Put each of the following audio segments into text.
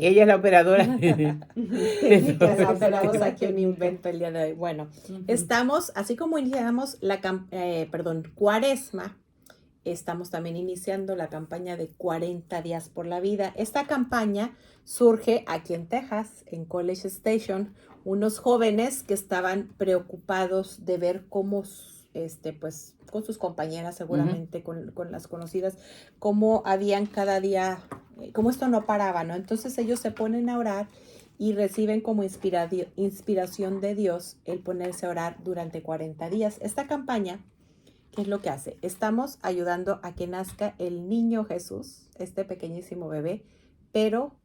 ella es la operadora. Tenemos aquí un invento el día de hoy. Bueno, estamos, así como iniciamos Cuaresma, estamos también iniciando la campaña de 40 días por la vida. Esta campaña surge aquí en Texas, en College Station, unos jóvenes que estaban preocupados de ver cómo, pues, con sus compañeras seguramente, con las conocidas, cómo habían cada día, cómo esto no paraba, ¿no? Entonces ellos se ponen a orar y reciben como inspiración de Dios el ponerse a orar durante 40 días. Esta campaña, ¿qué es lo que hace? Estamos ayudando a que nazca el niño Jesús, este pequeñísimo bebé, pero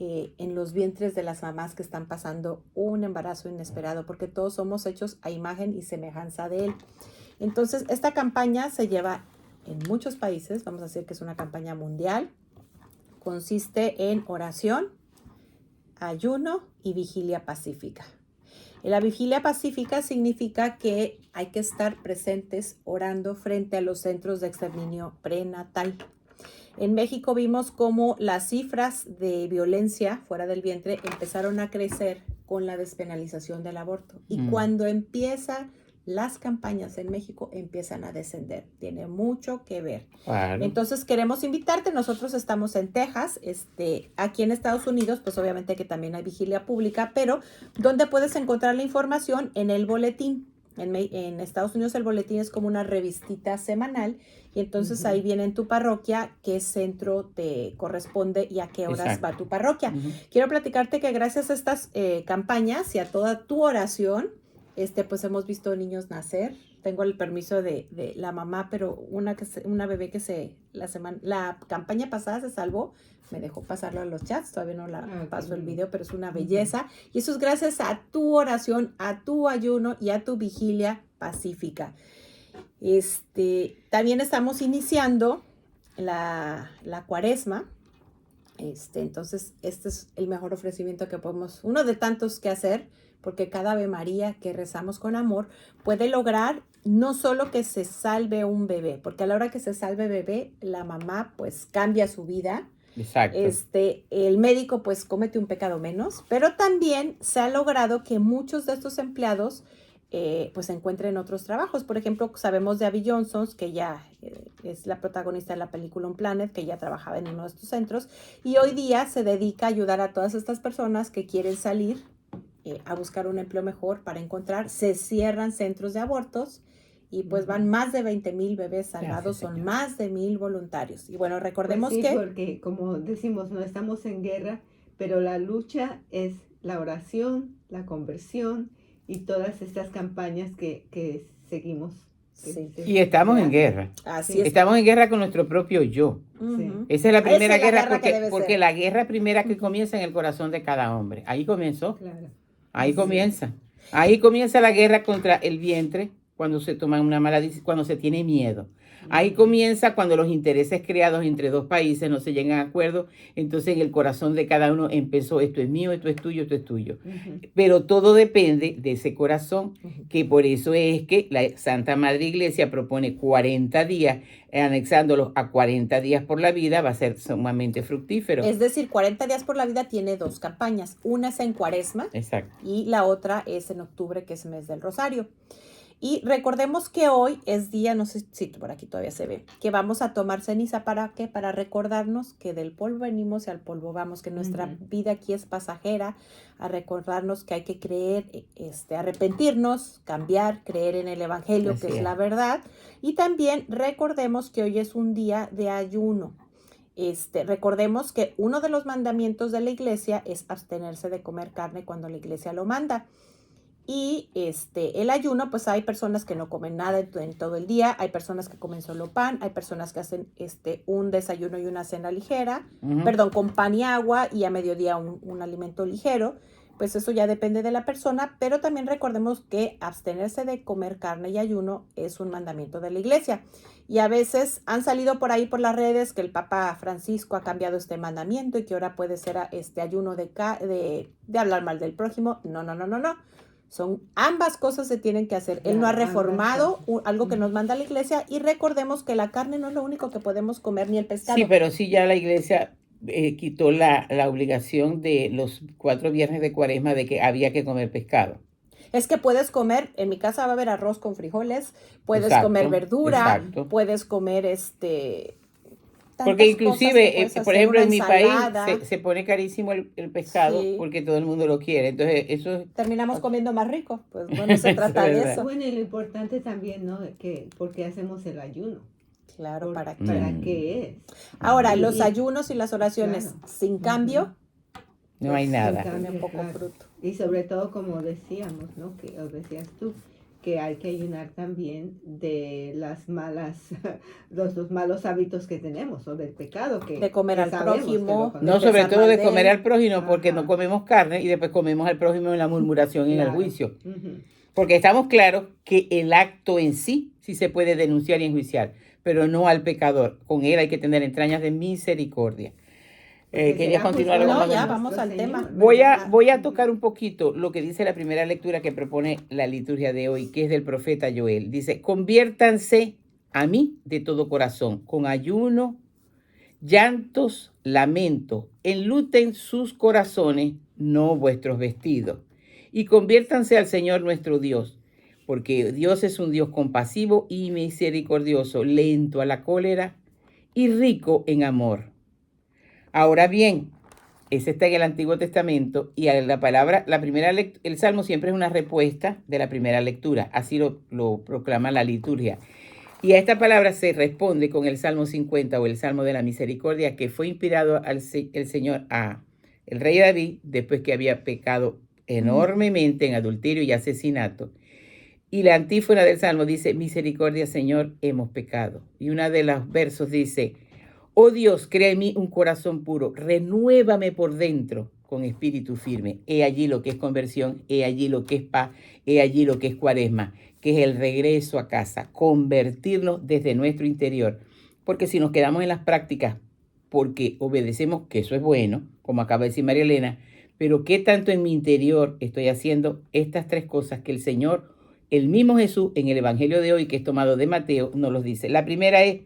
en los vientres de las mamás que están pasando un embarazo inesperado, porque todos somos hechos a imagen y semejanza de Él. Entonces, esta campaña se lleva en muchos países, vamos a decir que es una campaña mundial, consiste en oración, ayuno y vigilia pacífica. La vigilia pacífica significa que hay que estar presentes orando frente a los centros de exterminio prenatal. En México vimos cómo las cifras de violencia fuera del vientre empezaron a crecer con la despenalización del aborto. Y cuando empiezan las campañas en México, empiezan a descender. Tiene mucho que ver. Claro. Entonces queremos invitarte. Nosotros estamos en Texas, aquí en Estados Unidos, pues obviamente que también hay vigilia pública, pero ¿dónde puedes encontrar la información? En el boletín. En Estados Unidos el boletín es como una revistita semanal y entonces ahí viene en tu parroquia qué centro te corresponde y a qué horas va tu parroquia. Quiero platicarte que gracias a estas campañas y a toda tu oración, pues hemos visto niños nacer. Tengo el permiso de la mamá, pero una bebé que la campaña pasada se salvó, me dejó pasarlo a los chats, todavía no la paso el video, pero es una belleza. Y eso es gracias a tu oración, a tu ayuno y a tu vigilia pacífica. También estamos iniciando la Cuaresma. Entonces, este es el mejor ofrecimiento que podemos, uno de tantos que hacer, porque cada Ave María que rezamos con amor puede lograr no solo que se salve un bebé, porque a la hora que se salve bebé, la mamá pues cambia su vida. Exacto. El médico pues comete un pecado menos, pero también se ha logrado que muchos de estos empleados pues encuentren otros trabajos. Por ejemplo, sabemos de Abby Johnson, que ya es la protagonista de la película Un Planet, que ya trabajaba en uno de estos centros, y hoy día se dedica a ayudar a todas estas personas que quieren salir a buscar un empleo mejor para encontrar. Se cierran centros de abortos y pues van más de 20,000 bebés salvados, son más de 1,000 voluntarios. Y bueno, recordemos pues sí, que... porque como decimos, no estamos en guerra, pero la lucha es la oración, la conversión y todas estas campañas que seguimos. Sí. Y estamos en guerra. Así es. Estamos en guerra con nuestro propio yo. Sí. Esa es la primera guerra, porque porque la guerra primera que comienza en el corazón de cada hombre. Ahí comenzó. Claro. Ahí comienza. Ahí comienza la guerra contra el vientre cuando se toma una mala decisión, cuando se tiene miedo. Ahí comienza cuando los intereses creados entre dos países no se llegan a acuerdo. Entonces en el corazón de cada uno empezó: esto es mío, esto es tuyo, esto es tuyo. Pero todo depende de ese corazón, que por eso es que la Santa Madre Iglesia propone 40 días, anexándolos a 40 días por la vida, va a ser sumamente fructífero. Es decir, 40 días por la vida tiene dos campañas. Una es en Cuaresma. Exacto. Y la otra es en octubre, que es mes del Rosario. Y recordemos que hoy es día, no sé si por aquí todavía se ve, que vamos a tomar ceniza. ¿Para qué? Para recordarnos que del polvo venimos y al polvo vamos, que nuestra vida aquí es pasajera, a recordarnos que hay que creer, arrepentirnos, cambiar, creer en el Evangelio, que es la verdad. Y también recordemos que hoy es un día de ayuno. Recordemos que uno de los mandamientos de la iglesia es abstenerse de comer carne cuando la iglesia lo manda. Y el ayuno, pues hay personas que no comen nada en todo el día, hay personas que comen solo pan, hay personas que hacen un desayuno y una cena ligera, con pan y agua, y a mediodía un alimento ligero. Pues eso ya depende de la persona, pero también recordemos que abstenerse de comer carne y ayuno es un mandamiento de la iglesia. Y a veces han salido por ahí por las redes que el Papa Francisco ha cambiado este mandamiento y que ahora puede ser ayuno de hablar mal del prójimo. No. Son ambas cosas se tienen que hacer. Él no ha reformado algo que nos manda la iglesia, y recordemos que la carne no es lo único que podemos comer, ni el pescado. Sí, pero sí ya la iglesia quitó la obligación de los 4 viernes de Cuaresma de que había que comer pescado. Es que puedes comer, en mi casa va a haber arroz con frijoles, puedes Exacto, comer verdura, exacto. puedes comer Porque tantas cosas que inclusive, puedes por hacer, ejemplo, una en mi país ensalada. se pone carísimo el pescado Sí, porque todo el mundo lo quiere. Entonces, eso es terminamos comiendo más rico. Pues no se eso es trata de verdad. eso. Bueno, y lo importante también, ¿no? Que porque hacemos el ayuno. Claro, ¿para qué? ¿Para Mm. qué es? Ahora, Y- los y- ayunos y las oraciones claro. sin cambio, No hay pues, nada. Sin tienen cambio, poco claro. fruto. Y sobre todo, como decíamos, ¿no? Que o decías tú, que hay que ayunar también de las malas, los malos hábitos que tenemos o del pecado De comer que al sabemos que lo prójimo, No, conocemos. sobre pensar todo mal de de comer él. al prójimo porque no Ajá. comemos carne y después comemos al prójimo en la murmuración y en el Claro. juicio. Ujú. Porque estamos claros que el acto en sí se puede denunciar y enjuiciar, pero no al pecador. Con él hay que tener entrañas de misericordia. Porque ¿Querías será continuar juzgado algo No, más? ya, por vamos nuestro al tema. Señor, Voy ¿verdad? a Ujú. tocar un poquito lo que dice la primera lectura que propone la liturgia de hoy, que es del profeta Joel. Dice, conviértanse a mí de todo corazón, con ayuno, llantos, lamento, enluten sus corazones, no vuestros vestidos, y conviértanse al Señor nuestro Dios, porque Dios es un Dios compasivo y misericordioso, lento a la cólera y rico en amor. Ahora bien, ese está en el Antiguo Testamento y a la palabra, el Salmo siempre es una respuesta de la primera lectura, así lo proclama la liturgia. Y a esta palabra se responde con el Salmo 50 o el Salmo de la Misericordia, que fue inspirado el Señor a el rey David después que había pecado enormemente en adulterio y asesinato. Y la antífona del Salmo dice, misericordia, Señor, hemos pecado. Y una de los versos dice, oh Dios, crea en mí un corazón puro, renuévame por dentro con espíritu firme. He allí lo que es conversión, he allí lo que es paz, he allí lo que es cuaresma, que es el regreso a casa, convertirnos desde nuestro interior. Porque si nos quedamos en las prácticas, porque obedecemos, que eso es bueno, como acaba de decir María Elena, pero ¿qué tanto en mi interior estoy haciendo estas 3 cosas que el Señor, el mismo Jesús, en el Evangelio de hoy, que es tomado de Mateo, nos los dice? La primera es,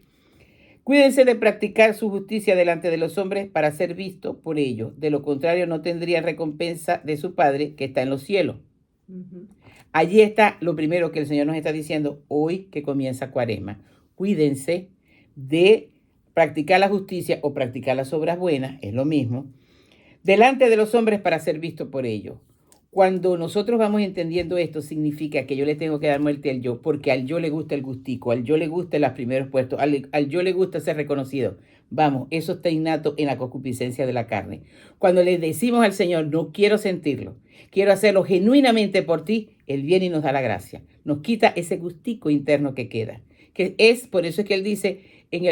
cuídense de practicar su justicia delante de los hombres para ser visto por ellos. De lo contrario, no tendrían recompensa de su Padre que está en los cielos. Ujú. Allí está lo primero que el Señor nos está diciendo hoy que comienza Cuaresma. Cuídense de practicar la justicia o practicar las obras buenas, es lo mismo, delante de los hombres para ser visto por ellos. Cuando nosotros vamos entendiendo esto, significa que yo le tengo que dar muerte al yo, porque al yo le gusta el gustico, al yo le gusta los primeros puestos, al yo le gusta ser reconocido. Vamos, eso está innato en la concupiscencia de la carne. Cuando le decimos al Señor, no quiero sentirlo, quiero hacerlo genuinamente por ti, Él viene y nos da la gracia. Nos quita ese gustico interno que queda. Que es, por eso es que Él dice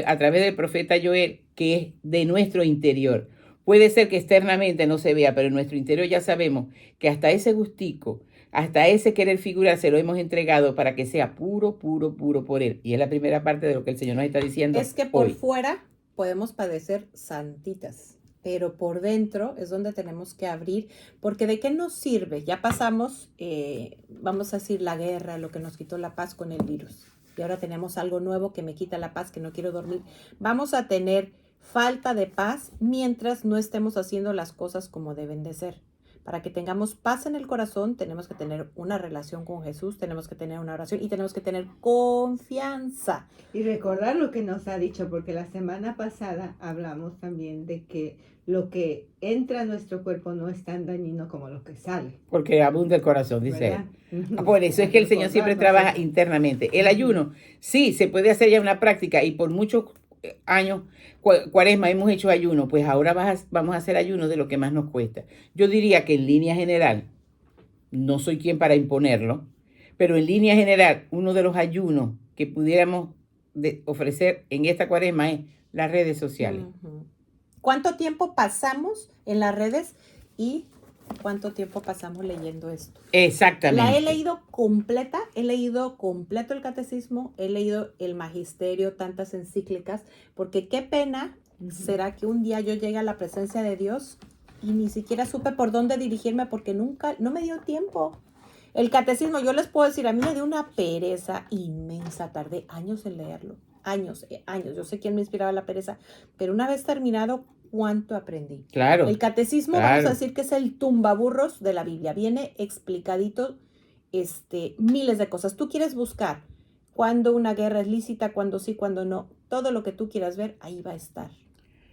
a través del profeta Joel, que es de nuestro interior. Puede ser que externamente no se vea, pero en nuestro interior ya sabemos que hasta ese gustico, hasta ese querer figurar, se lo hemos entregado para que sea puro, puro, puro por Él. Y es la primera parte de lo que el Señor nos está diciendo Es que por hoy. fuera podemos padecer santitas, pero por dentro es donde tenemos que abrir, porque ¿de qué nos sirve? Ya pasamos, vamos a decir, la guerra, lo que nos quitó la paz con el virus. Y ahora tenemos algo nuevo que me quita la paz, que no quiero dormir. Vamos a tener falta de paz mientras no estemos haciendo las cosas como deben de ser. Para que tengamos paz en el corazón, tenemos que tener una relación con Jesús, tenemos que tener una oración y tenemos que tener confianza. Y recordar lo que nos ha dicho, porque la semana pasada hablamos también de que lo que entra a nuestro cuerpo no es tan dañino como lo que sale. Porque abunda el corazón, dice ¿Verdad? él. Por eso es que el Señor siempre Recordarnos trabaja eso. internamente. El ayuno, sí, se puede hacer ya una práctica y por muchos años, Cuaresma, hemos hecho ayuno, pues ahora vamos a hacer ayuno de lo que más nos cuesta. Yo diría que en línea general, no soy quien para imponerlo, pero en línea general, uno de los ayunos que pudiéramos ofrecer en esta Cuaresma es las redes sociales. Ujú. ¿Cuánto tiempo pasamos en las redes y cuánto tiempo pasamos leyendo esto? Exactamente. La he leído completa, he leído completo el catecismo, he leído el magisterio, tantas encíclicas, porque qué pena será que un día yo llegue a la presencia de Dios y ni siquiera supe por dónde dirigirme porque nunca, no me dio tiempo. El catecismo, yo les puedo decir, a mí me dio una pereza inmensa, tardé años en leerlo, años. Yo sé quién me inspiraba la pereza, pero una vez terminado, cuánto aprendí. Claro. El catecismo, claro. vamos a decir que es el tumbaburros de la Biblia. Viene explicadito miles de cosas. Tú quieres buscar cuándo una guerra es lícita, cuándo sí, cuándo no. Todo lo que tú quieras ver, ahí va a estar.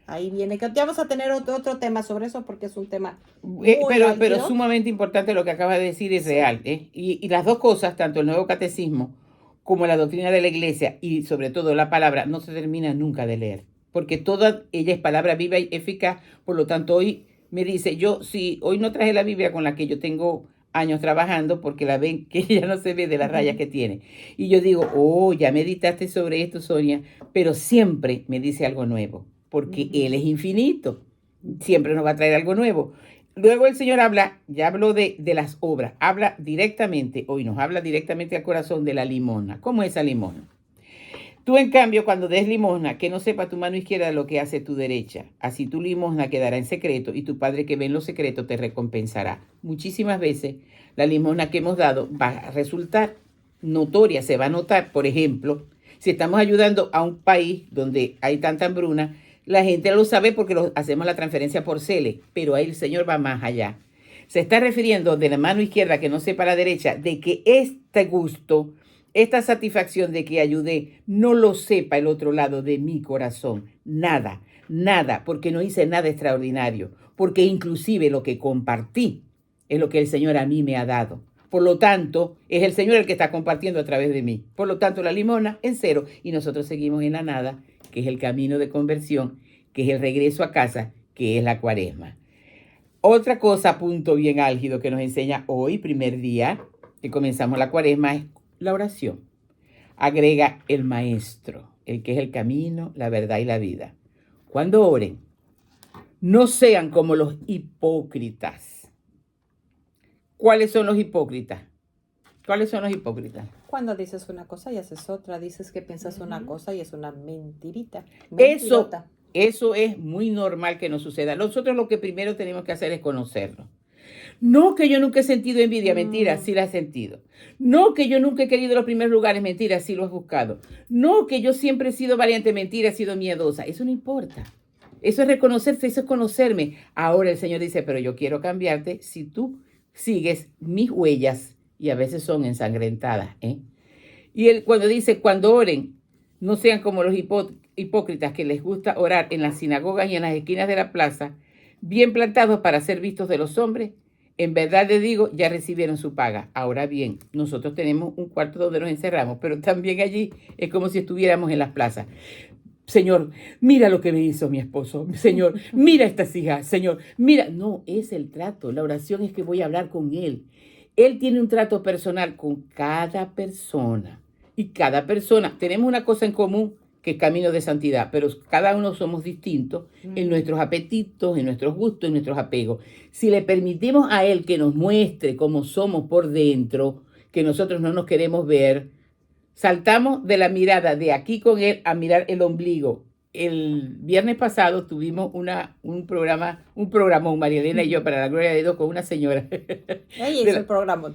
Ahí viene. Ya vamos a tener otro tema sobre eso porque es un tema muy pero álgido. sumamente importante lo que acaba de decir, es Sí. real. Y las dos cosas, tanto el Nuevo Catecismo como la doctrina de la Iglesia y sobre todo la palabra, no se termina nunca de leer. Porque toda ella es palabra viva y eficaz. Por lo tanto, hoy me dice, hoy no traje la Biblia con la que yo tengo años trabajando porque la ven que ya no se ve de las rayas que tiene. Y yo digo, ya meditaste sobre esto, Sonia, pero siempre me dice algo nuevo, porque Él es infinito, siempre nos va a traer algo nuevo. Luego el Señor ya habló de las obras, hoy nos habla directamente al corazón de la limosna. ¿Cómo es esa limosna? Tú, en cambio, cuando des limosna, que no sepa tu mano izquierda lo que hace tu derecha. Así tu limosna quedará en secreto y tu Padre que ve en lo secreto te recompensará. Muchísimas veces la limosna que hemos dado va a resultar notoria, se va a notar. Por ejemplo, si estamos ayudando a un país donde hay tanta hambruna, la gente lo sabe porque hacemos la transferencia por CELE, pero ahí el Señor va más allá. Se está refiriendo de la mano izquierda que no sepa la derecha, de que este gusto, esta satisfacción de que ayudé, no lo sepa el otro lado de mi corazón. Nada, porque no hice nada extraordinario, porque inclusive lo que compartí es lo que el Señor a mí me ha dado. Por lo tanto, es el Señor el que está compartiendo a través de mí. Por lo tanto, la limosna en cero y nosotros seguimos en la nada, que es el camino de conversión, que es el regreso a casa, que es la Cuaresma. Otra cosa, punto bien álgido que nos enseña hoy, primer día que comenzamos la Cuaresma, es la oración. Agrega el Maestro, el que es el camino, la verdad y la vida. Cuando oren, no sean como los hipócritas. ¿Cuáles son los hipócritas? Cuando dices una cosa y haces otra, dices que piensas una cosa y es una mentirita. Eso es muy normal que nos suceda. Nosotros lo que primero tenemos que hacer es conocerlo. No que yo nunca he sentido envidia, mentira, sí la he sentido. No que yo nunca he querido los primeros lugares, mentira, sí lo has buscado. No que yo siempre he sido valiente, mentira, he sido miedosa. Eso no importa. Eso es reconocerse, eso es conocerme. Ahora el Señor dice, pero yo quiero cambiarte si tú sigues mis huellas, y a veces son ensangrentadas. Y él cuando dice, cuando oren, no sean como los hipócritas que les gusta orar en las sinagogas y en las esquinas de la plaza, bien plantados para ser vistos de los hombres. En verdad les digo, ya recibieron su paga. Ahora bien, nosotros tenemos un cuarto donde nos encerramos, pero también allí es como si estuviéramos en las plazas. Señor, mira lo que me hizo mi esposo. Señor, mira estas hijas. Señor, mira. No, es el trato. La oración es que voy a hablar con Él. Él tiene un trato personal con cada persona. Y cada persona, tenemos una cosa en común, que es camino de santidad, pero cada uno somos distintos en nuestros apetitos, en nuestros gustos, en nuestros apegos. Si le permitimos a Él que nos muestre cómo somos por dentro, que nosotros no nos queremos ver, saltamos de la mirada de aquí con Él a mirar el ombligo. El viernes pasado tuvimos un programón, María Elena y yo, para la gloria de Dios, con una señora. Ella hizo el programa.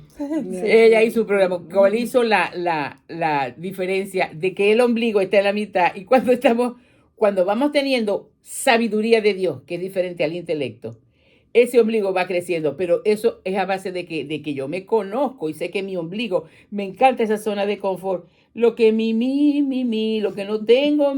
Ella hizo un programa. ¿Cuál hizo la diferencia de que el ombligo está en la mitad? Y cuando vamos teniendo sabiduría de Dios, que es diferente al intelecto, ese ombligo va creciendo, pero eso es a base de que yo me conozco y sé que mi ombligo, me encanta esa zona de confort. Lo que lo que no tengo,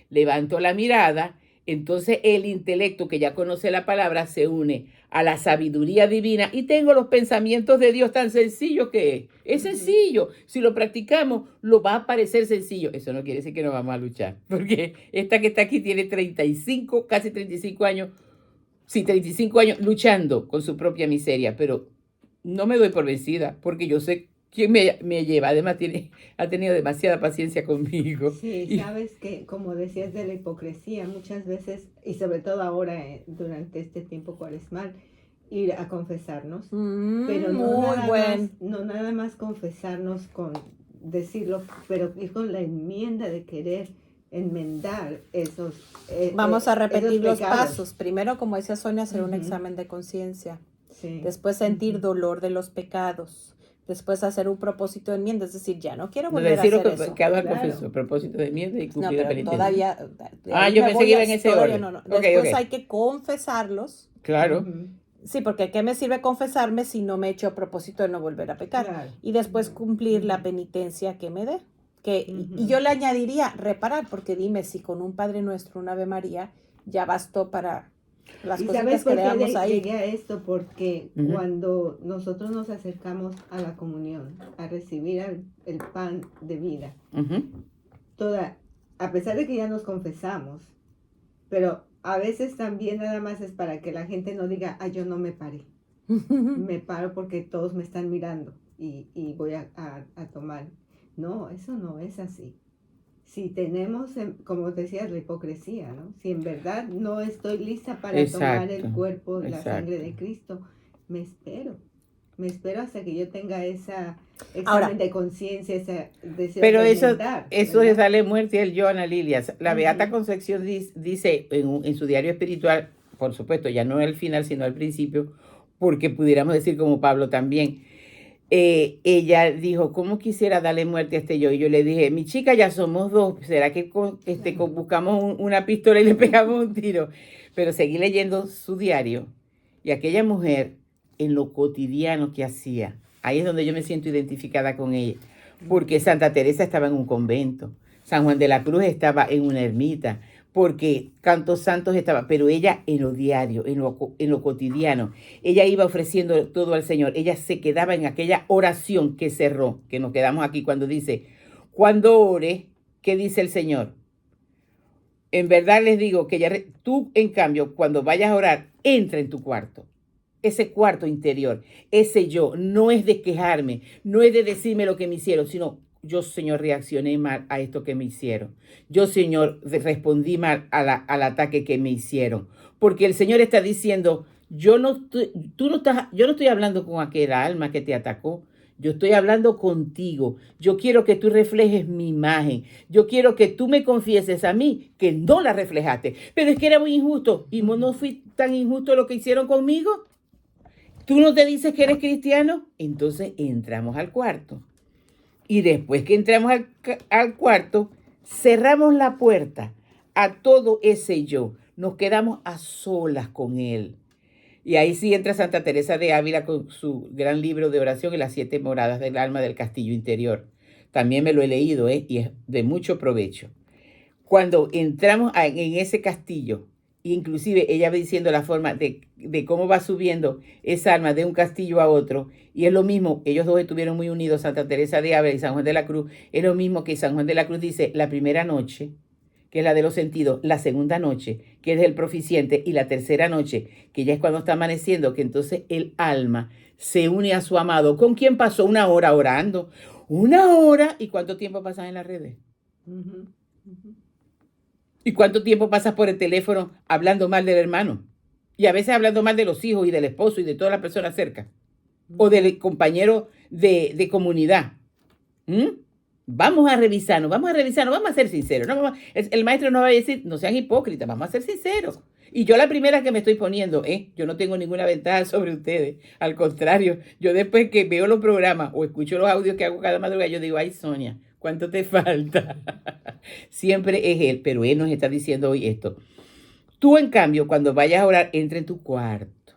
levanto la mirada, entonces el intelecto que ya conoce la palabra se une a la sabiduría divina y tengo los pensamientos de Dios tan sencillos que es. Es sencillo. Si lo practicamos, lo va a parecer sencillo. Eso no quiere decir que no vamos a luchar, porque esta que está aquí tiene casi 35 años. Sí, 35 años luchando con su propia miseria, pero no me doy por vencida, porque yo sé quién me lleva. Además, ha tenido demasiada paciencia conmigo. Sí, sabes que, como decías de la hipocresía, muchas veces, y sobre todo ahora, durante este tiempo cuaresmal, ir a confesarnos, pero no nada más confesarnos con decirlo, pero ir con la enmienda de querer enmendar esos Vamos a repetir los pasos. Primero, como decía Sonia, hacer un examen de conciencia. Sí. Después sentir dolor de los pecados. después hacer un propósito de enmienda, es decir, ya no quiero volver a hacer eso. Cada confesó, propósito de enmienda y cumplir la penitencia. Todavía. Yo pensé que iba en ese orden. No. Después hay que confesarlos. Claro. Sí, porque ¿qué me sirve confesarme si no me he hecho propósito de no volver a pecar? Claro. Y después cumplir la penitencia que me dé. Y yo le añadiría reparar, porque dime si con un Padre Nuestro, un Ave María, ya bastó para las cositas que leamos ahí. Llegué a esto porque cuando nosotros nos acercamos a la comunión, a recibir el pan de vida, a pesar de que ya nos confesamos, pero a veces también nada más es para que la gente no diga, yo no me paré. Me paro porque todos me están mirando y voy a tomar. No, eso no es así. Si tenemos, como decías, la hipocresía, ¿no? Si en verdad no estoy lista para tomar el cuerpo y la sangre de Cristo, me espero hasta que yo tenga esa examen de conciencia, ese deseo pero de eso meditar, es darle muerte al yo, Ana Lilia. La Beata Concepción dice en su diario espiritual, por supuesto, ya no al final, sino al principio, porque pudiéramos decir como Pablo también, ella dijo, ¿cómo quisiera darle muerte a este yo? Y yo le dije, mi chica, ya somos dos, ¿será que buscamos una pistola y le pegamos un tiro? Pero seguí leyendo su diario y aquella mujer, en lo cotidiano que hacía, ahí es donde yo me siento identificada con ella, porque Santa Teresa estaba en un convento, San Juan de la Cruz estaba en una ermita, porque Cantos Santos estaba, pero ella en lo diario, en lo cotidiano, ella iba ofreciendo todo al Señor, ella se quedaba en aquella oración que cerró, que nos quedamos aquí cuando dice, cuando ore, ¿qué dice el Señor? En verdad les digo que tú, en cambio, cuando vayas a orar, entra en tu cuarto. Ese cuarto interior, ese yo, no es de quejarme, no es de decirme lo que me hicieron, sino yo, Señor, reaccioné mal a esto que me hicieron. Yo, Señor, respondí mal al ataque que me hicieron. Porque el Señor está diciendo, yo no estoy hablando con aquella alma que te atacó. Yo estoy hablando contigo. Yo quiero que tú reflejes mi imagen. Yo quiero que tú me confieses a mí que no la reflejaste. Pero es que era muy injusto. ¿Y no fui tan injusto lo que hicieron conmigo? ¿Tú no te dices que eres cristiano? Entonces entramos al cuarto. Y después que entramos al cuarto, cerramos la puerta a todo ese yo. Nos quedamos a solas con él. Y ahí sí entra Santa Teresa de Ávila con su gran libro de oración y las 7 moradas del alma del castillo interior. También me lo he leído, y es de mucho provecho. Cuando entramos en ese castillo, inclusive ella va diciendo la forma de cómo va subiendo esa alma de un castillo a otro, y es lo mismo, ellos dos estuvieron muy unidos, Santa Teresa de Ávila y San Juan de la Cruz, es lo mismo que San Juan de la Cruz dice, la primera noche, que es la de los sentidos, la segunda noche, que es el proficiente, y la tercera noche, que ya es cuando está amaneciendo, que entonces el alma se une a su amado. ¿Con quién pasó 1 hora orando? 1 hora, ¿y cuánto tiempo pasas en las redes? ¿Y cuánto tiempo pasas por el teléfono hablando mal del hermano? Y a veces hablando mal de los hijos y del esposo y de todas las personas cerca. O del compañero de comunidad. Vamos a revisarnos, vamos a ser sinceros. El maestro nos va a decir, no sean hipócritas, vamos a ser sinceros. Y yo la primera que me estoy poniendo, yo no tengo ninguna ventaja sobre ustedes. Al contrario, yo después que veo los programas o escucho los audios que hago cada madrugada, yo digo, ay, Sonia, ¿cuánto te falta? Siempre es él, pero él nos está diciendo hoy esto. Tú, en cambio, cuando vayas a orar, entra en tu cuarto.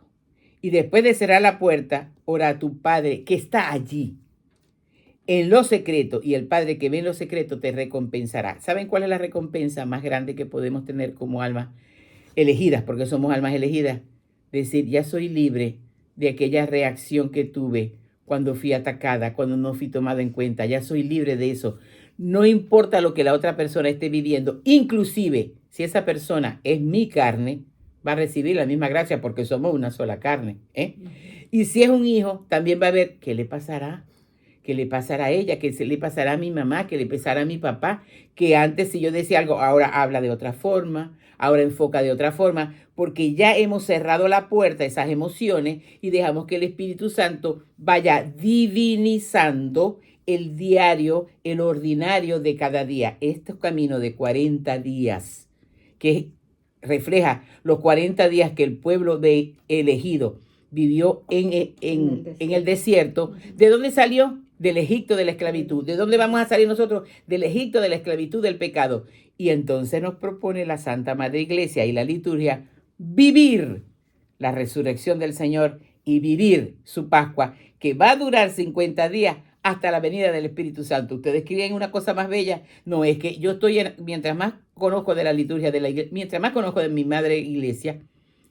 Y después de cerrar la puerta, ora a tu Padre que está allí, en lo secreto. Y el Padre que ve en lo secreto te recompensará. ¿Saben cuál es la recompensa más grande que podemos tener como almas elegidas? Porque somos almas elegidas. Decir, ya soy libre de aquella reacción que tuve cuando fui atacada, cuando no fui tomada en cuenta. Ya soy libre de eso. No importa lo que la otra persona esté viviendo, inclusive si esa persona es mi carne, va a recibir la misma gracia porque somos una sola carne. Y si es un hijo, también va a ver qué le pasará. ¿Qué le pasará a ella? ¿Qué se le pasará a mi mamá? ¿Qué le pasará a mi papá? Que antes si yo decía algo, ahora habla de otra forma, ahora enfoca de otra forma, porque ya hemos cerrado la puerta a esas emociones y dejamos que el Espíritu Santo vaya divinizando el diario, el ordinario de cada día. Este camino de 40 días, que refleja los 40 días que el pueblo de elegido vivió en el desierto. ¿De dónde salió? Del Egipto de la esclavitud. ¿De dónde vamos a salir nosotros? Del Egipto de la esclavitud del pecado. Y entonces nos propone la Santa Madre Iglesia y la liturgia vivir la resurrección del Señor y vivir su Pascua, que va a durar 50 días hasta la venida del Espíritu Santo. Ustedes creen una cosa más bella. No, es que yo estoy, mientras más conozco de la liturgia de la iglesia, mientras más conozco de mi Madre Iglesia,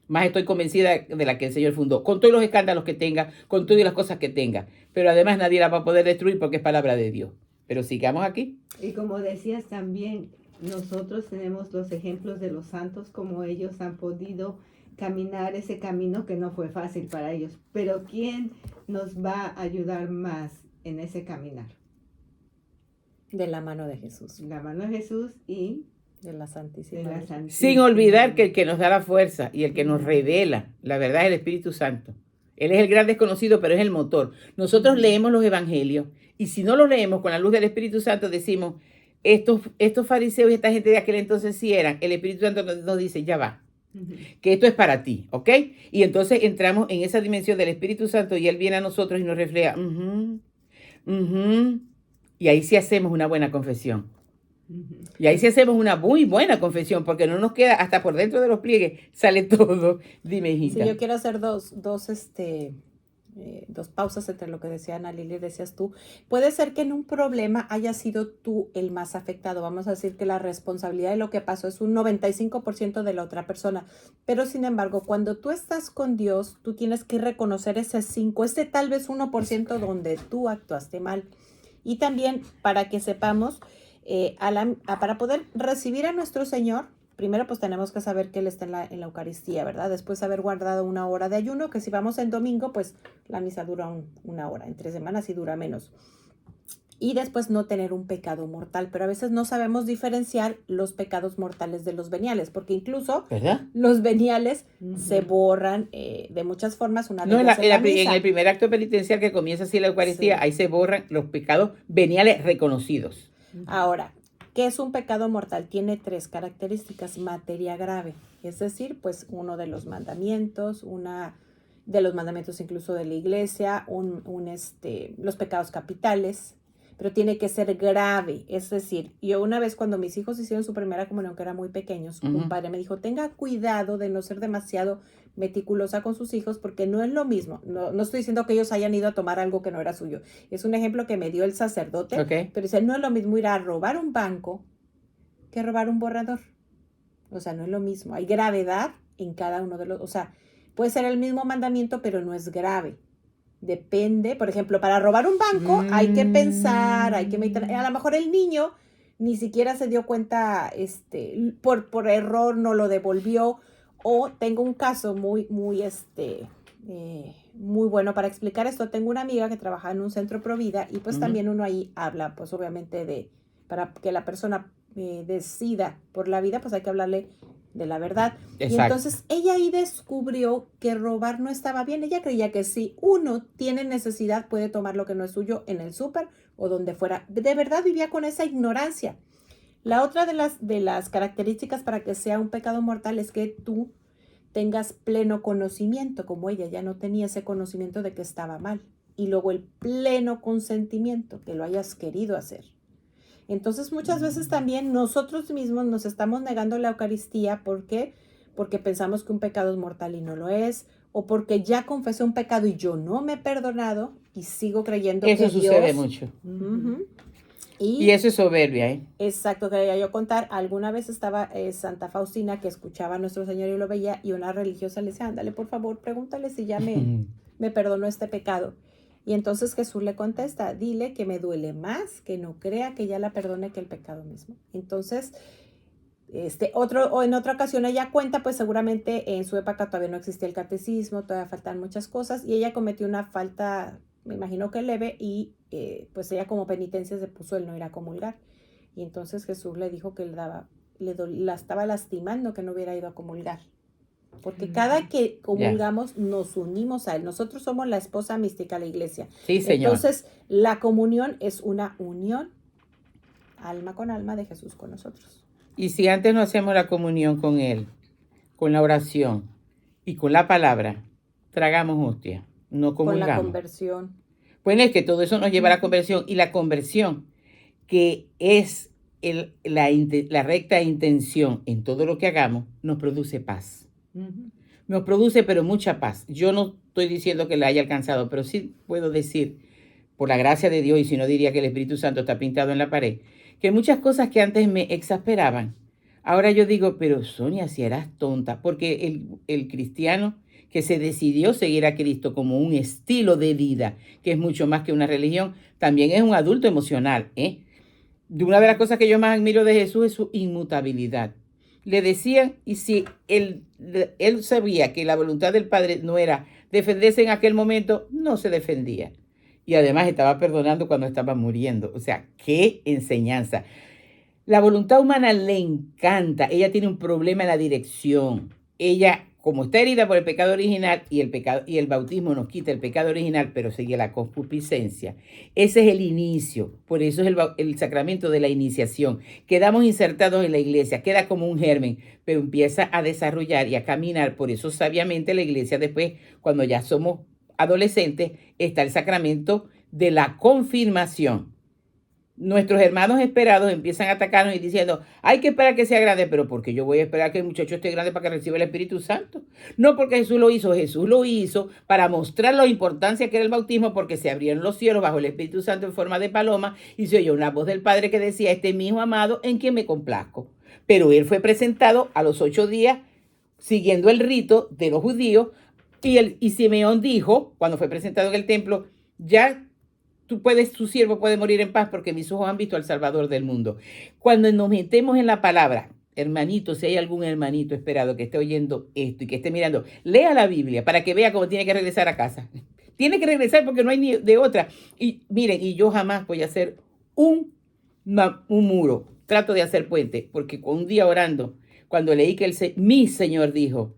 más estoy convencida de la que el Señor fundó, con todos los escándalos que tenga, con todas las cosas que tenga. Pero además nadie la va a poder destruir porque es palabra de Dios. Pero sigamos aquí. Y como decías también, nosotros tenemos los ejemplos de los santos, como ellos han podido caminar ese camino que no fue fácil para ellos. Pero ¿quién nos va a ayudar más en ese caminar? De la mano de Jesús. La mano de Jesús y de la Santísima. Sin olvidar que el que nos da la fuerza y el que nos revela la verdad es el Espíritu Santo. Él es el gran desconocido, pero es el motor. Nosotros leemos los evangelios y si no los leemos con la luz del Espíritu Santo decimos, estos fariseos y esta gente de aquel entonces sí eran. El Espíritu Santo nos dice, ya va, que esto es para ti, ¿ok? Y entonces entramos en esa dimensión del Espíritu Santo y Él viene a nosotros y nos refleja, y ahí sí hacemos una buena confesión. Y ahí sí hacemos una muy buena confesión, porque no nos queda, hasta por dentro de los pliegues, sale todo. Dime, hijita. Sí, yo quiero hacer dos pausas entre lo que decía Ana Lili y decías tú. Puede ser que en un problema haya sido tú el más afectado. Vamos a decir que la responsabilidad de lo que pasó es un 95% de la otra persona. Pero sin embargo, cuando tú estás con Dios, tú tienes que reconocer ese tal vez 1% donde tú actuaste mal. Y también para que sepamos, para poder recibir a nuestro Señor, primero pues tenemos que saber que Él está en la Eucaristía, ¿verdad? Después haber guardado 1 hora de ayuno, que si vamos en domingo, pues la misa dura 1 hora, entre semanas sí dura menos. Y después no tener un pecado mortal, pero a veces no sabemos diferenciar los pecados mortales de los veniales, porque incluso los veniales se borran de muchas formas. Una de ellas en el primer acto penitencial que comienza así la Eucaristía, sí, ahí se borran los pecados veniales reconocidos. Ahora, ¿qué es un pecado mortal? Tiene 3 características. Materia grave, es decir, pues uno de los mandamientos, de los mandamientos incluso de la iglesia, los pecados capitales, pero tiene que ser grave. Es decir, yo una vez cuando mis hijos hicieron su primera comunión, que eran muy pequeños, un padre me dijo, tenga cuidado de no ser demasiado meticulosa con sus hijos, porque no es lo mismo. No estoy diciendo que ellos hayan ido a tomar algo que no era suyo. Es un ejemplo que me dio el sacerdote, pero dice, no es lo mismo ir a robar un banco que robar un borrador. O sea, no es lo mismo. Hay gravedad en cada uno de los, o sea, puede ser el mismo mandamiento, pero no es grave. Depende, por ejemplo, para robar un banco hay que pensar, hay que meditar. A lo mejor el niño ni siquiera se dio cuenta, por error no lo devolvió. O tengo un caso muy bueno para explicar esto. Tengo una amiga que trabaja en un centro Provida y pues también uno ahí habla, pues obviamente para que la persona decida por la vida, pues hay que hablarle de la verdad. Exacto. Y entonces ella ahí descubrió que robar no estaba bien. Ella creía que si uno tiene necesidad puede tomar lo que no es suyo en el súper o donde fuera. De verdad vivía con esa ignorancia. La otra de las características para que sea un pecado mortal es que tú tengas pleno conocimiento, como ella ya no tenía ese conocimiento de que estaba mal. Y luego el pleno consentimiento, que lo hayas querido hacer. Entonces muchas veces también nosotros mismos nos estamos negando la Eucaristía. ¿Por qué? Porque pensamos que un pecado es mortal y no lo es. O porque ya confesé un pecado y yo no me he perdonado y sigo creyendo que Dios... Eso sucede mucho. Y eso es soberbia, ¿eh? Exacto, quería yo contar. Alguna vez estaba Santa Faustina que escuchaba a nuestro Señor y lo veía, y una religiosa le decía, ándale, por favor, pregúntale si ya me perdonó este pecado. Y entonces Jesús le contesta, dile que me duele más que no crea que ya la perdone que el pecado mismo. Entonces, en otra ocasión ella cuenta, pues seguramente en su época todavía no existía el catecismo, todavía faltan muchas cosas, y ella cometió una falta, me imagino que leve, y pues ella como penitencia se puso el no ir a comulgar. Y entonces Jesús le dijo que la estaba lastimando que no hubiera ido a comulgar. Porque cada que comulgamos nos unimos a Él. Nosotros somos la esposa mística de la iglesia. Sí, Señor. Entonces, la comunión es una unión alma con alma de Jesús con nosotros. Y si antes no hacemos la comunión con Él, con la oración y con la palabra, tragamos hostia, no Con la comulgamos. conversión. Bueno, es que todo eso nos lleva a la conversión, y la conversión, que es la recta intención en todo lo que hagamos, nos produce paz. Nos produce, pero mucha paz. Yo no estoy diciendo que la haya alcanzado, pero sí puedo decir, por la gracia de Dios, y si no diría que el Espíritu Santo está pintado en la pared, que muchas cosas que antes me exasperaban, ahora yo digo, pero Sonia, si eras tonta, porque el cristiano que se decidió seguir a Cristo como un estilo de vida, que es mucho más que una religión, también es un adulto emocional, ¿eh? De una de las cosas que yo más admiro de Jesús es su inmutabilidad. Le decían, y si él sabía que la voluntad del Padre no era defenderse en aquel momento, no se defendía. Y además estaba perdonando cuando estaba muriendo. O sea, qué enseñanza. La voluntad humana le encanta. Ella tiene un problema en la dirección. Ella, como está herida por el pecado original, y el bautismo nos quita el pecado original, pero sigue la concupiscencia. Ese es el inicio. Por eso es el sacramento de la iniciación. Quedamos insertados en la iglesia, queda como un germen, pero empieza a desarrollar y a caminar. Por eso sabiamente la iglesia después, cuando ya somos adolescentes, está el sacramento de la confirmación. Nuestros hermanos esperados empiezan a atacarnos y diciendo, hay que esperar que sea grande, pero ¿por qué yo voy a esperar que el muchacho esté grande para que reciba el Espíritu Santo? No porque Jesús lo hizo para mostrar la importancia que era el bautismo, porque se abrieron los cielos bajo el Espíritu Santo en forma de paloma y se oyó una voz del Padre que decía, este es mi hijo amado en quien me complazco. Pero él fue presentado a los 8 días siguiendo el rito de los judíos, y Simeón dijo, cuando fue presentado en el templo, ya tu siervo puede morir en paz porque mis ojos han visto al Salvador del mundo. Cuando nos metemos en la palabra, hermanito, si hay algún hermanito esperado que esté oyendo esto y que esté mirando, lea la Biblia para que vea cómo tiene que regresar a casa. Tiene que regresar porque no hay ni de otra. Y miren, y yo jamás voy a hacer un muro. Trato de hacer puente, porque un día orando, cuando leí que mi Señor dijo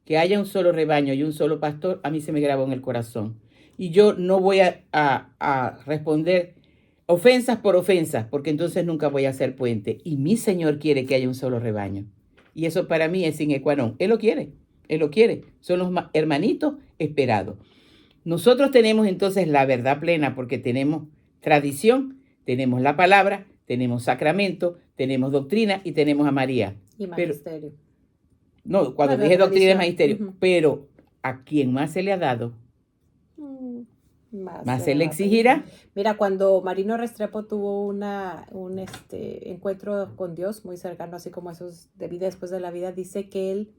que haya un solo rebaño y un solo pastor, a mí se me grabó en el corazón. Y yo no voy a responder ofensas por ofensas, porque entonces nunca voy a hacer puente. Y mi Señor quiere que haya un solo rebaño. Y eso para mí es sine qua non. Él lo quiere. Son los hermanitos esperados. Nosotros tenemos entonces la verdad plena, porque tenemos tradición, tenemos la palabra, tenemos sacramento, tenemos doctrina y tenemos a María. Y magisterio. No, cuando dije doctrina es magisterio. Pero a quien más se le ha dado, más se le exigirá. Mira, cuando Marino Restrepo tuvo un encuentro con Dios muy cercano, así como esos de vida después de la vida, dice que él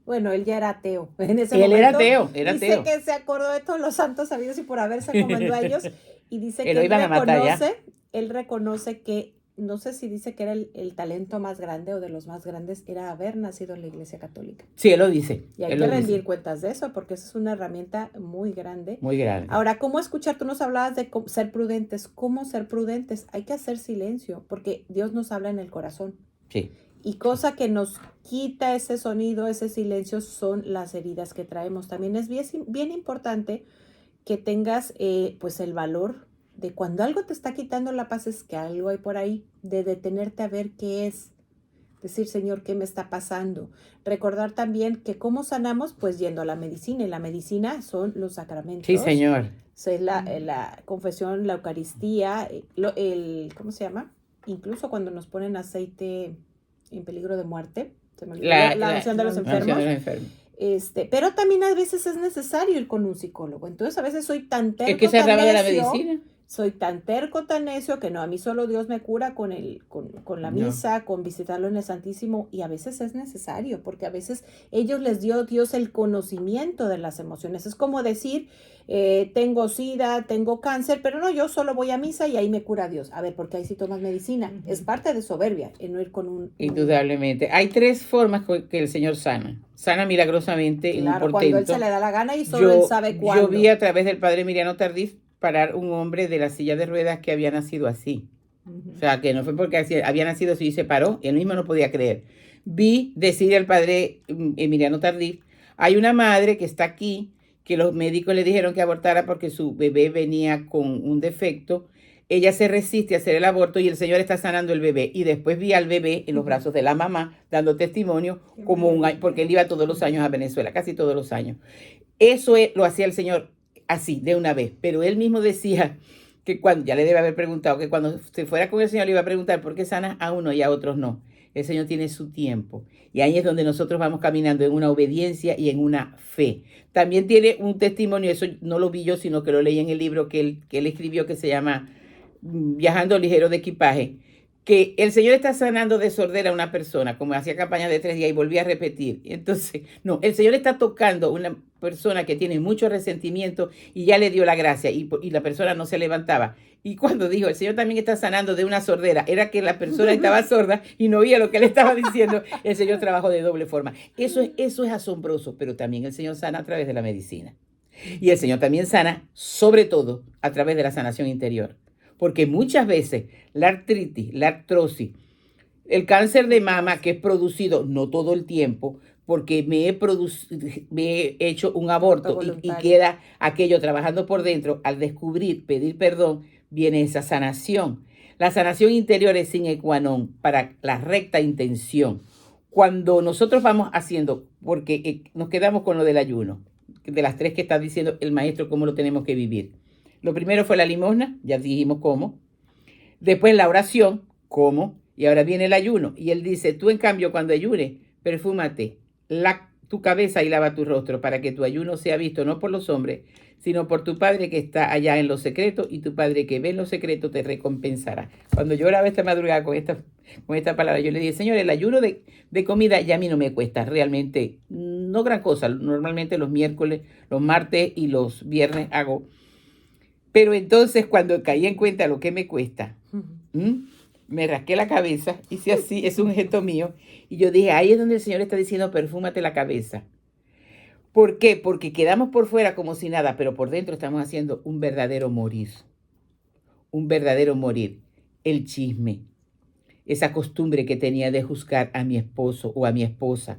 ya era ateo. En ese momento, era ateo. Dice que se acordó de todos los santos sabidos y por haberse encomendó a ellos, y dice que él reconoce que, no sé si dice que era el talento más grande o de los más grandes, era haber nacido en la Iglesia Católica. Sí, él lo dice. Y hay que rendir cuentas de eso, porque esa es una herramienta muy grande. Muy grande. Ahora, ¿cómo escuchar? Tú nos hablabas de ser prudentes. ¿Cómo ser prudentes? Hay que hacer silencio, porque Dios nos habla en el corazón. Sí. Y cosa que nos quita ese sonido, ese silencio, son las heridas que traemos. También es bien importante que tengas pues el valor de cuando algo te está quitando la paz, es que algo hay por ahí, de detenerte a ver qué es. Decir, Señor, ¿qué me está pasando? Recordar también que cómo sanamos, pues yendo a la medicina. Y la medicina son los sacramentos. Sí, Señor. Es la confesión, la Eucaristía, ¿cómo se llama? Incluso cuando nos ponen aceite en peligro de muerte, se me olvidó, la unción de los enfermos. Pero también a veces es necesario ir con un psicólogo. Entonces a veces soy tan terco, es que se hablaba de la medicina. Soy tan terco, tan necio, que no, a mí solo Dios me cura con la misa, con visitarlo en el Santísimo, y a veces es necesario, porque a veces ellos les dio Dios el conocimiento de las emociones. Es como decir, tengo sida, tengo cáncer, pero no, yo solo voy a misa y ahí me cura Dios. A ver, porque ahí sí tomas medicina. Es parte de soberbia, en no ir con un... Indudablemente. Hay 3 formas que el Señor sana. Sana milagrosamente, claro, en un portento. Cuando Él se le da la gana y solo Él sabe cuándo. Yo vi a través del padre Emiliano Tardif parar un hombre de la silla de ruedas que había nacido así. O sea, que no fue porque había nacido así y se paró, él mismo no podía creer. Vi decir al padre Emiliano Tardif, hay una madre que está aquí, que los médicos le dijeron que abortara porque su bebé venía con un defecto. Ella se resiste a hacer el aborto y el Señor está sanando el bebé. Y después vi al bebé en los brazos de la mamá dando testimonio, porque él iba todos los años a Venezuela, casi todos los años. Eso lo hacía el Señor así, de una vez. Pero él mismo decía que cuando, ya le debe haber preguntado, que cuando se fuera con el Señor le iba a preguntar por qué sanas a uno y a otros no. El Señor tiene su tiempo. Y ahí es donde nosotros vamos caminando en una obediencia y en una fe. También tiene un testimonio, eso no lo vi yo, sino que lo leí en el libro que él escribió, que se llama Viajando ligero de equipaje, que el Señor está sanando de sordera a una persona, como hacía campañas de 3 días y volvía a repetir. Entonces, no, el Señor está tocando a una persona que tiene mucho resentimiento y ya le dio la gracia y la persona no se levantaba. Y cuando dijo, el Señor también está sanando de una sordera, era que la persona estaba sorda y no oía lo que le estaba diciendo. El Señor trabajó de doble forma. Eso es asombroso, pero también el Señor sana a través de la medicina. Y el Señor también sana, sobre todo, a través de la sanación interior. Porque muchas veces la artritis, la artrosis, el cáncer de mama que es producido, no todo el tiempo, porque me he hecho un aborto y queda aquello trabajando por dentro, al descubrir, pedir perdón, viene esa sanación. La sanación interior es sine qua non para la recta intención. Cuando nosotros vamos haciendo, porque nos quedamos con lo del ayuno, de las 3 que está diciendo el maestro, cómo lo tenemos que vivir. Lo primero fue la limosna, ya dijimos cómo. Después la oración, cómo. Y ahora viene el ayuno. Y él dice, tú en cambio cuando ayunes, perfúmate tu cabeza y lava tu rostro para que tu ayuno sea visto no por los hombres, sino por tu Padre que está allá en los secretos, y tu Padre que ve en los secretos te recompensará. Cuando yo oraba esta madrugada con esta palabra, yo le dije, Señor, el ayuno de comida ya a mí no me cuesta, realmente, no gran cosa. Normalmente los miércoles, los martes y los viernes hago. Pero entonces cuando caí en cuenta lo que me cuesta, me rasqué la cabeza, hice así, es un gesto mío, y yo dije, ahí es donde el Señor está diciendo, perfúmate la cabeza. ¿Por qué? Porque quedamos por fuera como si nada, pero por dentro estamos haciendo un verdadero morir. Un verdadero morir. El chisme, esa costumbre que tenía de juzgar a mi esposo o a mi esposa,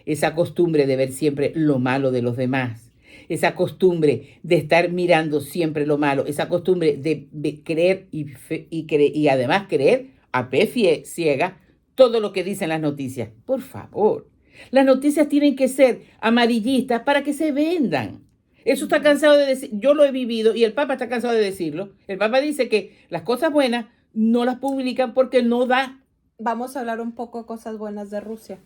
esa costumbre de ver siempre lo malo de los demás, esa costumbre de estar mirando siempre lo malo, esa costumbre de creer y además creer a fe ciega todo lo que dicen las noticias. Por favor, las noticias tienen que ser amarillistas para que se vendan. Eso está cansado de decir, yo lo he vivido y el Papa está cansado de decirlo. El Papa dice que las cosas buenas no las publican porque no da. Vamos a hablar un poco de cosas buenas de Rusia.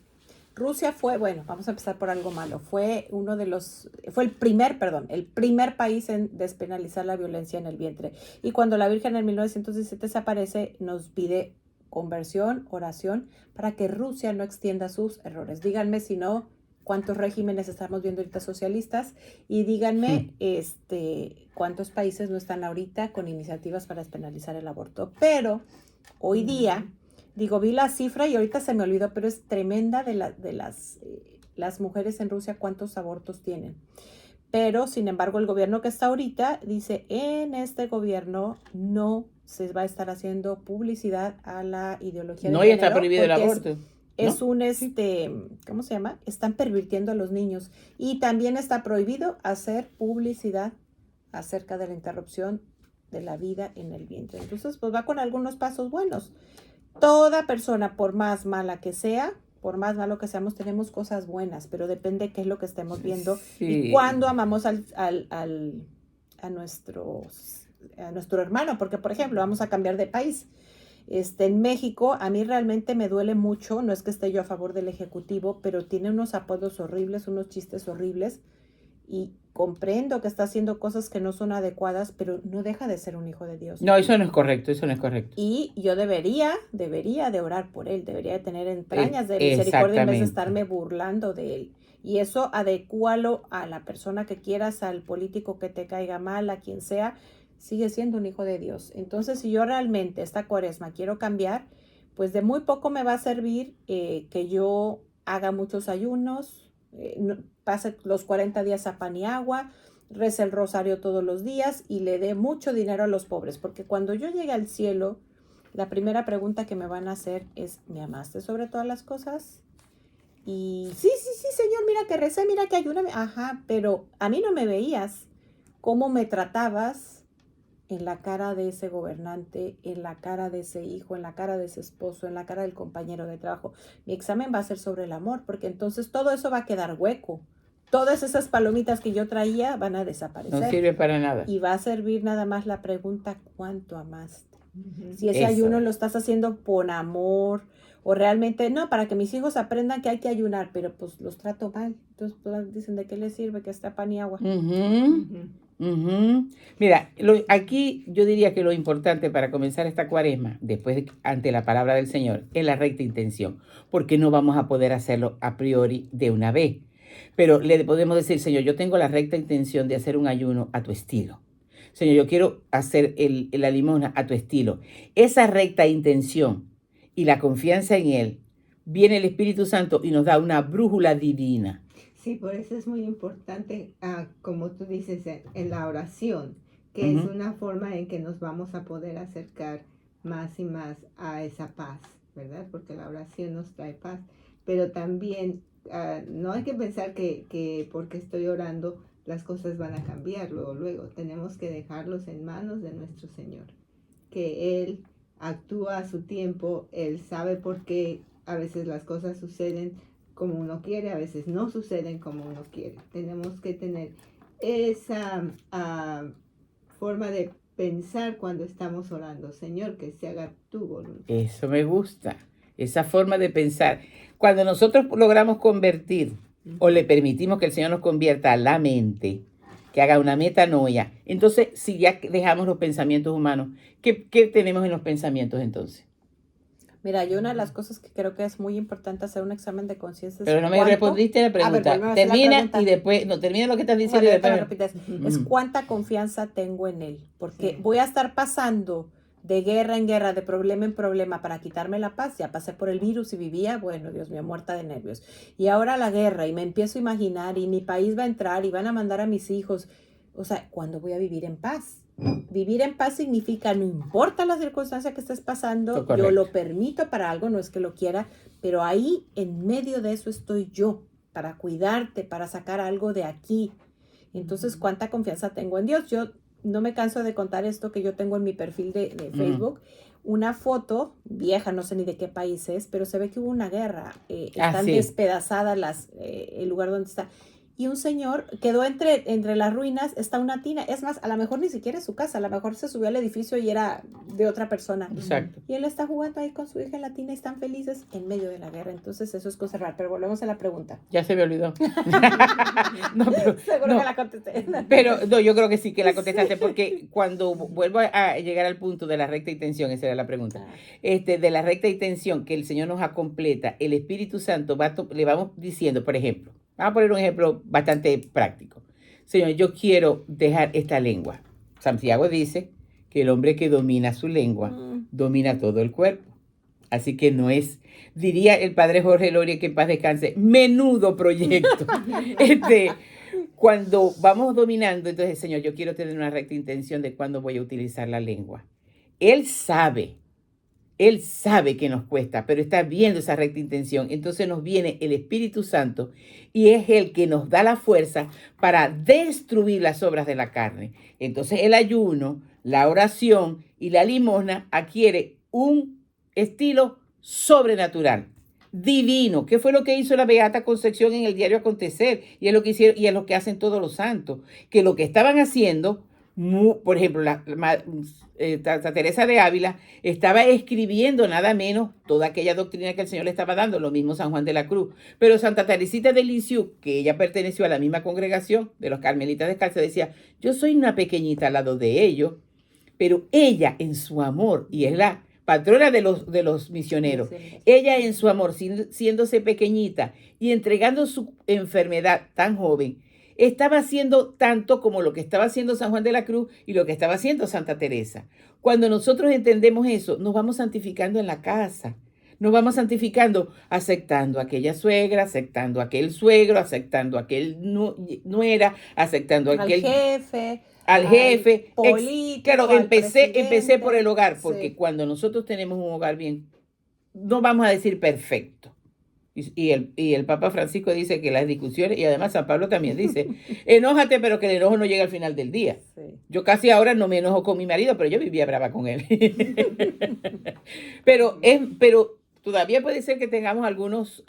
Rusia fue, bueno, vamos a empezar por algo malo. Fue el primer país en despenalizar la violencia en el vientre. Y cuando la Virgen en 1917 se aparece, nos pide conversión, oración, para que Rusia no extienda sus errores. Díganme si no, cuántos regímenes estamos viendo ahorita socialistas, y díganme cuántos países no están ahorita con iniciativas para despenalizar el aborto. Pero hoy día, vi la cifra y ahorita se me olvidó, pero es tremenda de las mujeres en Rusia, cuántos abortos tienen. Pero, sin embargo, el gobierno que está ahorita dice, en este gobierno no se va a estar haciendo publicidad a la ideología de género. No, ya está prohibido el aborto. Es un, ¿cómo se llama? Están pervirtiendo a los niños. Y también está prohibido hacer publicidad acerca de la interrupción de la vida en el vientre. Entonces, pues va con algunos pasos buenos. Toda persona, por más mala que sea, por más malo que seamos, tenemos cosas buenas, pero depende qué es lo que estemos viendo y cuándo amamos a nuestro hermano. Porque, por ejemplo, vamos a cambiar de país. En México, a mí realmente me duele mucho, no es que esté yo a favor del Ejecutivo, pero tiene unos apodos horribles, unos chistes horribles, y comprendo que está haciendo cosas que no son adecuadas, pero no deja de ser un hijo de Dios. No, eso no es correcto, eso no es correcto. Y yo debería de orar por él, debería de tener entrañas de misericordia en vez de estarme burlando de él. Y eso adecúalo a la persona que quieras, al político que te caiga mal, a quien sea, sigue siendo un hijo de Dios. Entonces, si yo realmente esta cuaresma quiero cambiar, pues de muy poco me va a servir que yo haga muchos ayunos, pase los 40 días a pan y agua, rece el rosario todos los días y le dé mucho dinero a los pobres, porque cuando yo llegue al cielo, la primera pregunta que me van a hacer es, ¿me amaste sobre todas las cosas? Y sí, Señor, mira que recé, mira que ayúdame. Ajá, pero a mí no me veías. ¿Cómo me tratabas? En la cara de ese gobernante, en la cara de ese hijo, en la cara de ese esposo, en la cara del compañero de trabajo. Mi examen va a ser sobre el amor, porque entonces todo eso va a quedar hueco. todas esas palomitas que yo traía van a desaparecer. No sirve para nada. Y va a servir nada más la pregunta, ¿cuánto amaste? Ujú. Si ese Eso. ayuno lo estás haciendo por amor o realmente, no, para que mis hijos aprendan que hay que ayunar, pero pues los trato mal. Entonces pues, dicen, ¿de qué les sirve que está pan y agua? Ujú, ujú. Mira, aquí yo diría que lo importante para comenzar esta cuaresma, ante la palabra del Señor, es la recta intención, porque no vamos a poder hacerlo a priori de una vez. Pero le podemos decir, Señor, yo tengo la recta intención de hacer un ayuno a tu estilo. Señor, yo quiero hacer la limosna a tu estilo. Esa recta intención y la confianza en Él, viene el Espíritu Santo y nos da una brújula divina. Sí, por eso es muy importante, como tú dices, en la oración, que es una forma en que nos vamos a poder acercar más y más a esa paz, ¿verdad? Porque la oración nos trae paz. Pero también no hay que pensar que porque estoy orando las cosas van a cambiar luego. Tenemos que dejarlos en manos de nuestro Señor, que Él actúa a su tiempo, Él sabe por qué a veces las cosas suceden como uno quiere, a veces no suceden como uno quiere. Tenemos que tener esa forma de pensar cuando estamos orando. Señor, que se haga tu voluntad. Eso me gusta, esa forma de pensar. Cuando nosotros logramos convertir o le permitimos que el Señor nos convierta a la mente, que haga una metanoia, entonces si ya dejamos los pensamientos humanos, ¿qué tenemos en los pensamientos entonces? Mira, yo una de las cosas que creo que es muy importante hacer un examen de conciencia es Pero no me respondiste la pregunta. volvemos a hacer la Termina pregunta. y después, no, termina lo que estás diciendo Bueno, y ahorita me después. repites. Es cuánta confianza tengo en Él. Porque Sí. voy a estar pasando de guerra en guerra, de problema en problema para quitarme la paz. Ya pasé por el virus y vivía, bueno, Dios mío, muerta de nervios. Y ahora la guerra y me empiezo a imaginar y mi país va a entrar y van a mandar a mis hijos. O sea, ¿cuándo voy a vivir en paz? Vivir en paz significa, no importa la circunstancia que estés pasando, Correcto. yo lo permito para algo, no es que lo quiera, pero ahí en medio de eso estoy yo, para cuidarte, para sacar algo de aquí. Entonces, ¿cuánta confianza tengo en Dios? Yo no me canso de contar esto que yo tengo en mi perfil de Facebook, una foto vieja, no sé ni de qué país es, pero se ve que hubo una guerra, están sí. despedazadas el lugar donde está. Y un señor quedó entre las ruinas, está una tina. Es más, a lo mejor ni siquiera es su casa, a lo mejor se subió al edificio y era de otra persona. Exacto. Y él está jugando ahí con su hija en la tina y están felices en medio de la guerra. Entonces eso es conservar. Pero volvemos a la pregunta. Ya se me olvidó. No, pero, Seguro no, que la contesté. pero no, yo creo que sí que la contestaste, porque cuando vuelvo a llegar al punto de la recta intención, esa era la pregunta, de la recta intención que el Señor nos completa, el Espíritu Santo le vamos diciendo, por ejemplo, vamos a poner un ejemplo bastante práctico. Señor, yo quiero dejar esta lengua. Santiago dice que el hombre que domina su lengua domina todo el cuerpo. Así que no es, diría el padre Jorge Loria, que en paz descanse, menudo proyecto. Cuando vamos dominando, entonces, Señor, yo quiero tener una recta intención de cuándo voy a utilizar la lengua. Él sabe que nos cuesta, pero está viendo esa recta intención. Entonces nos viene el Espíritu Santo y es el que nos da la fuerza para destruir las obras de la carne. Entonces el ayuno, la oración y la limosna adquiere un estilo sobrenatural, divino. ¿Qué fue lo que hizo la Beata Concepción en el diario Acontecer? Y es lo que hicieron, y es lo que hacen todos los santos, que lo que estaban haciendo, por ejemplo, Santa Teresa de Ávila estaba escribiendo nada menos toda aquella doctrina que el Señor le estaba dando, lo mismo San Juan de la Cruz. Pero Santa Teresita de Lisieux, que ella perteneció a la misma congregación de los Carmelitas Descalzos, decía, yo soy una pequeñita al lado de ellos, pero ella en su amor, y es la patrona de los misioneros, ella en su amor, siéndose pequeñita y entregando su enfermedad tan joven, estaba haciendo tanto como lo que estaba haciendo San Juan de la Cruz y lo que estaba haciendo Santa Teresa. Cuando nosotros entendemos eso, nos vamos santificando en la casa. Nos vamos santificando, aceptando a aquella suegra, aceptando a aquel suegro, aceptando a aquel nuera, aceptando a aquel jefe. Al jefe. Político, claro, empecé por el hogar, porque sí. Cuando nosotros tenemos un hogar bien, no vamos a decir perfecto. Y el Papa Francisco dice que las discusiones, y además San Pablo también dice, enójate, pero que el enojo no llegue al final del día. Sí. Yo casi ahora no me enojo con mi marido, pero yo vivía brava con él. pero todavía puede ser que tengamos algunos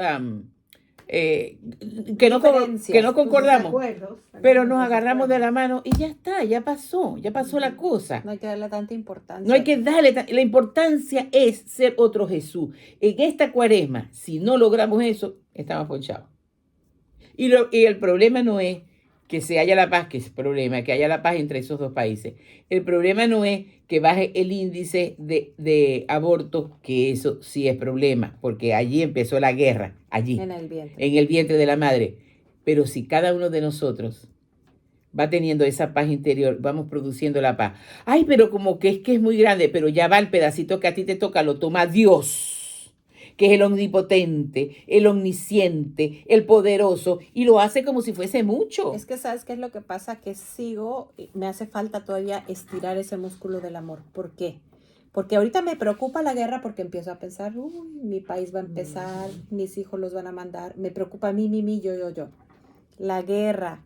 que no concordamos, pero nos agarramos de la mano y ya está, ya pasó la cosa. No hay que darle tanta importancia. No hay que darle, la importancia es ser otro Jesús. En esta cuaresma, si no logramos eso, estamos ponchados. Y el problema no es que se haya la paz, que es el problema, que haya la paz entre esos dos países. El problema no es que baje el índice de aborto, que eso sí es problema, porque allí empezó la guerra, allí, en el vientre de la madre. Pero si cada uno de nosotros va teniendo esa paz interior, vamos produciendo la paz. Ay, pero como que es muy grande, pero ya va el pedacito que a ti te toca, lo toma Dios, que es el omnipotente, el omnisciente, el poderoso, y lo hace como si fuese mucho. Es que ¿sabes qué es lo que pasa? Que me hace falta todavía estirar ese músculo del amor. ¿Por qué? Porque ahorita me preocupa la guerra porque empiezo a pensar, mi país va a empezar, mis hijos los van a mandar, me preocupa a mí, yo. La guerra,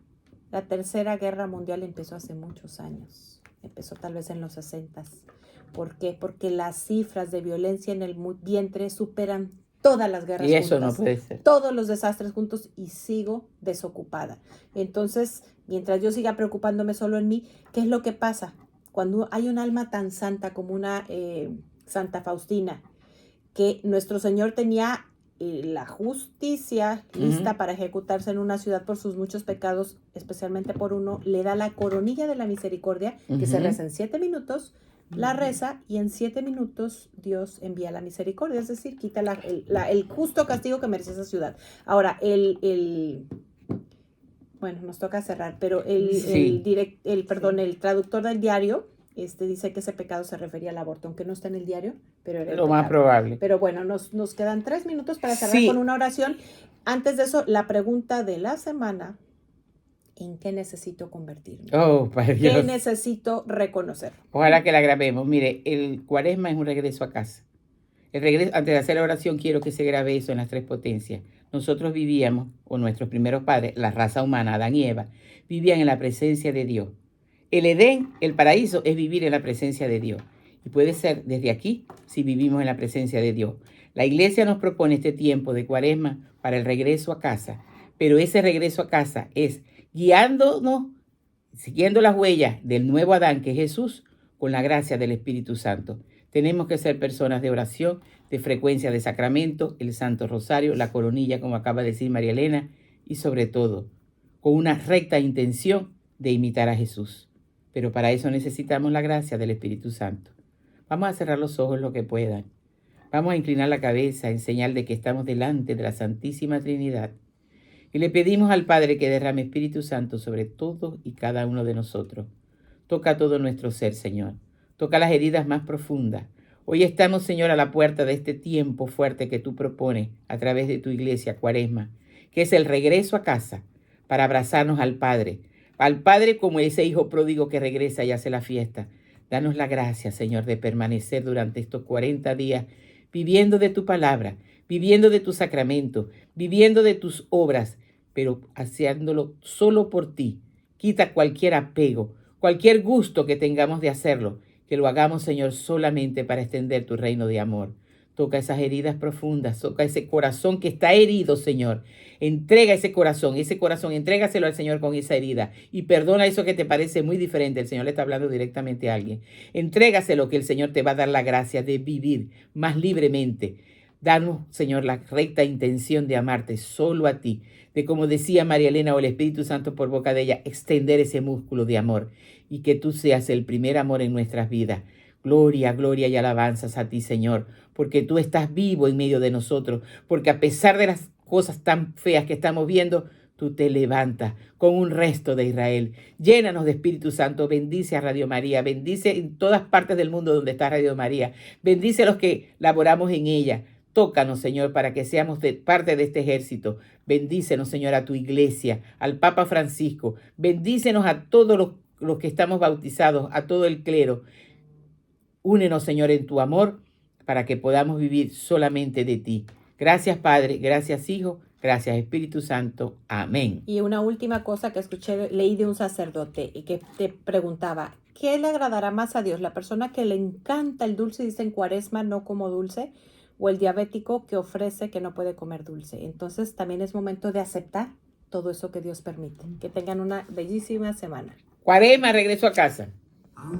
la Tercera Guerra Mundial empezó hace muchos años, empezó tal vez en los 60s. ¿Por qué? Porque las cifras de violencia en el vientre superan todas las guerras juntas. Y eso no puede ser. Todos los desastres juntos y sigo desocupada. Entonces, mientras yo siga preocupándome solo en mí, ¿qué es lo que pasa? Cuando hay un alma tan santa como una Santa Faustina, que nuestro Señor tenía la justicia lista para ejecutarse en una ciudad por sus muchos pecados, especialmente por uno, le da la coronilla de la misericordia, que se reza en 7 minutos, la reza y en 7 minutos Dios envía la misericordia, es decir, quita el justo castigo que merece esa ciudad. Ahora, bueno, nos toca cerrar, pero el traductor del diario dice que ese pecado se refería al aborto, aunque no está en el diario, pero era lo más probable. Pero bueno, nos quedan 3 minutos para cerrar con una oración. Antes de eso, la pregunta de la semana: ¿en qué necesito convertirme? Padre Dios. ¿Qué necesito reconocer? Ojalá que la grabemos. Mire, el cuaresma es un regreso a casa. El regreso, antes de hacer la oración, quiero que se grabe eso en las 3 potencias. Nosotros vivíamos, o nuestros primeros padres, la raza humana, Adán y Eva, vivían en la presencia de Dios. El Edén, el paraíso, es vivir en la presencia de Dios. Y puede ser desde aquí si vivimos en la presencia de Dios. La iglesia nos propone este tiempo de cuaresma para el regreso a casa. Pero ese regreso a casa es guiándonos, siguiendo las huellas del nuevo Adán, que es Jesús, con la gracia del Espíritu Santo. Tenemos que ser personas de oración, de frecuencia de sacramento, el Santo Rosario, la coronilla, como acaba de decir María Elena, y sobre todo, con una recta intención de imitar a Jesús. Pero para eso necesitamos la gracia del Espíritu Santo. Vamos a cerrar los ojos lo que puedan. Vamos a inclinar la cabeza en señal de que estamos delante de la Santísima Trinidad. Y le pedimos al Padre que derrame Espíritu Santo sobre todos y cada uno de nosotros. Toca todo nuestro ser, Señor. Toca las heridas más profundas. Hoy estamos, Señor, a la puerta de este tiempo fuerte que tú propones a través de tu iglesia, Cuaresma, que es el regreso a casa para abrazarnos al Padre como ese hijo pródigo que regresa y hace la fiesta. Danos la gracia, Señor, de permanecer durante estos 40 días viviendo de tu palabra, viviendo de tu sacramento, viviendo de tus obras, pero haciéndolo solo por ti. Quita cualquier apego, cualquier gusto que tengamos de hacerlo, que lo hagamos, Señor, solamente para extender tu reino de amor. Toca esas heridas profundas, toca ese corazón que está herido, Señor. Entrega ese corazón, entrégaselo al Señor con esa herida y perdona eso que te parece muy diferente. El Señor le está hablando directamente a alguien. Entrégaselo, que el Señor te va a dar la gracia de vivir más libremente. Danos, Señor, la recta intención de amarte solo a ti, de, como decía María Elena o el Espíritu Santo por boca de ella, extender ese músculo de amor y que tú seas el primer amor en nuestras vidas. Gloria, gloria y alabanzas a ti, Señor, porque tú estás vivo en medio de nosotros, porque a pesar de las cosas tan feas que estamos viendo, tú te levantas con un resto de Israel. Llénanos de Espíritu Santo, bendice a Radio María, bendice en todas partes del mundo donde está Radio María, bendice a los que laboramos en ella. Tócanos, Señor, para que seamos parte de este ejército. Bendícenos, Señor, a tu iglesia, al Papa Francisco. Bendícenos a todos los que estamos bautizados, a todo el clero. Únenos, Señor, en tu amor para que podamos vivir solamente de ti. Gracias, Padre. Gracias, Hijo. Gracias, Espíritu Santo. Amén. Y una última cosa que leí de un sacerdote y que te preguntaba, ¿qué le agradará más a Dios? ¿La persona que le encanta el dulce y dice en Cuaresma no como dulce? o el diabético que ofrece que no puede comer dulce. Entonces también es momento de aceptar todo eso que Dios permite. Que tengan una bellísima semana. Cuaresma, regreso a casa.